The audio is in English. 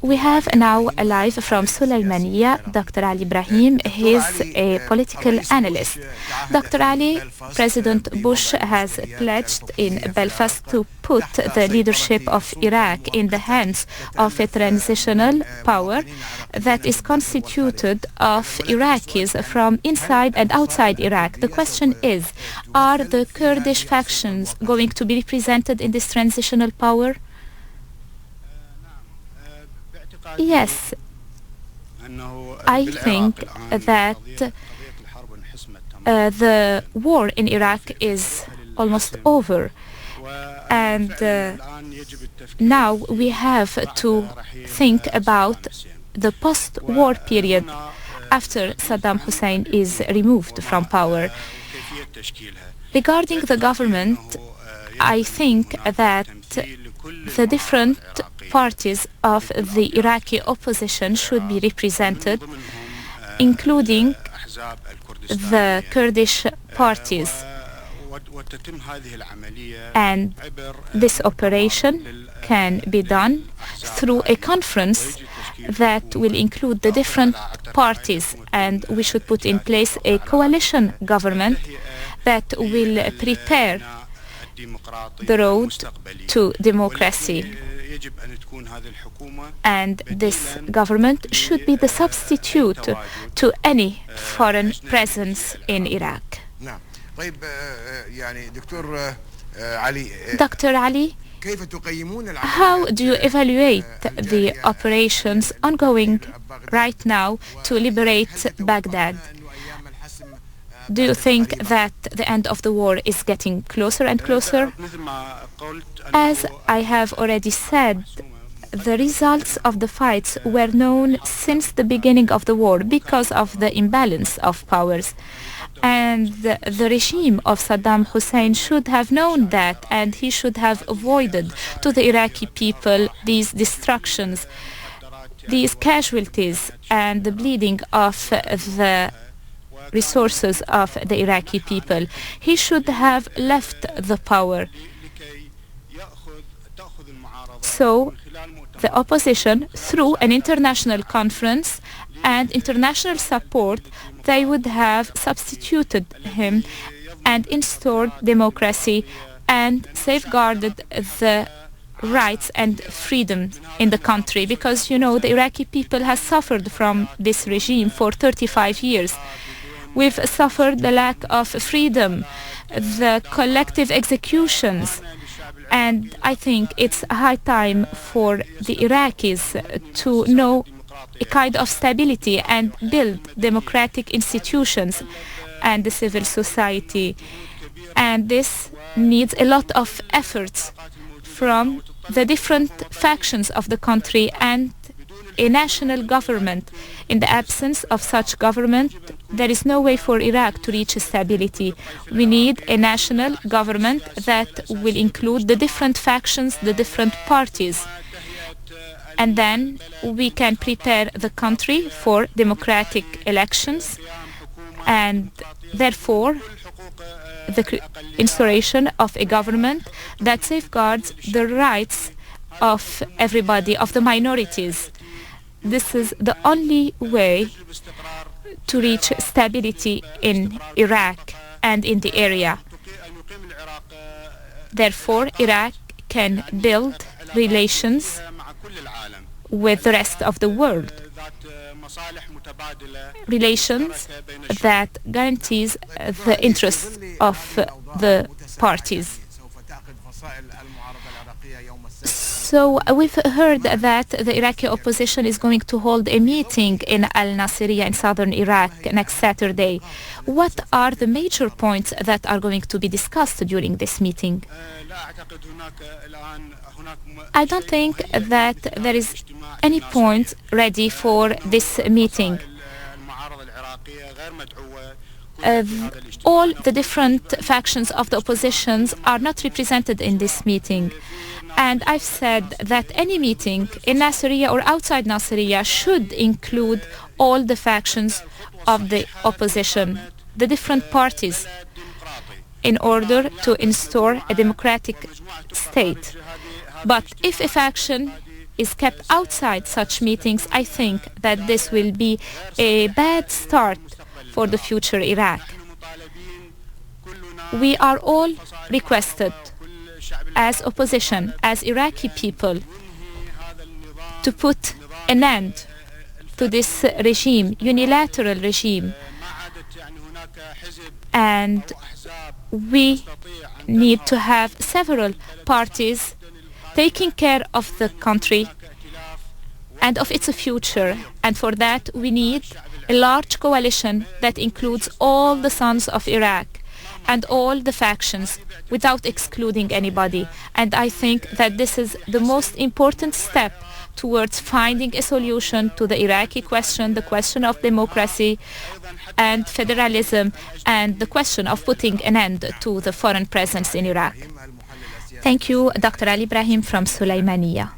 We have now live from Sulaimania Dr. Ibrahim. He is a political analyst. Dr. Ali, President Bush has pledged in Belfast to put the leadership of Iraq in the hands of a transitional power that is constituted of Iraqis from inside and outside Iraq. The question is, are the Kurdish factions going to be represented in this transitional power? Yes, I think that the war in Iraq is almost over, and now we have to think about the post-war period after Saddam Hussein is removed from power. Regarding the government, I think that the different parties of the Iraqi opposition should be represented, including the Kurdish parties. And this operation can be done through a conference that will include the different parties, and we should put in place a coalition government that will prepare the road to democracy. And this government should be the substitute to any foreign presence in Iraq. Dr. Ali, how do you evaluate the operations ongoing right now to liberate Baghdad? Do you think that the end of the war is getting closer and closer? As I have already said, the results of the fights were known since the beginning of the war because of the imbalance of powers. And the regime of Saddam Hussein should have known that, and he should have avoided to the Iraqi people these destructions, these casualties, and the bleeding of the resources of the Iraqi people. He should have left the power. So the opposition, through an international conference and international support, they would have substituted him and installed democracy and safeguarded the rights and freedom in the country, because, you know, the Iraqi people has suffered from this regime for 35 years. We've suffered the lack of freedom, the collective executions, and I think it's high time for the Iraqis to know a kind of stability and build democratic institutions and the civil society. And this needs a lot of efforts from the different factions of the country and a national government. In the absence of such government, there is no way for Iraq to reach stability. We need a national government that will include the different factions, the different parties. And then we can prepare the country for democratic elections, and therefore the instauration of a government that safeguards the rights of everybody, of the minorities. This is the only way to reach stability in Iraq and in the area. Therefore, Iraq can build relations with the rest of the world, relations that guarantees the interests of the parties. So we've heard that the Iraqi opposition is going to hold a meeting in al-Nasiriya in southern Iraq next Saturday. What are the major points that are going to be discussed during this meeting? I don't think that there is any point ready for this meeting. All the different factions of the oppositions are not represented in this meeting. And I've said that any meeting in Nazarea or outside Nazarea should include all the factions of the opposition, the different parties, in order to install a democratic state. But if a faction is kept outside such meetings, I think that this will be a bad start for the future Iraq. We are all requested as opposition, as Iraqi people, to put an end to this regime, unilateral regime. And we need to have several parties taking care of the country and of its future. And for that, we need a large coalition that includes all the sons of Iraq and all the factions without excluding anybody. And I think that this is the most important step towards finding a solution to the Iraqi question, the question of democracy and federalism, and the question of putting an end to the foreign presence in Iraq. Thank you, Dr. Alibrahim from Sulaimania.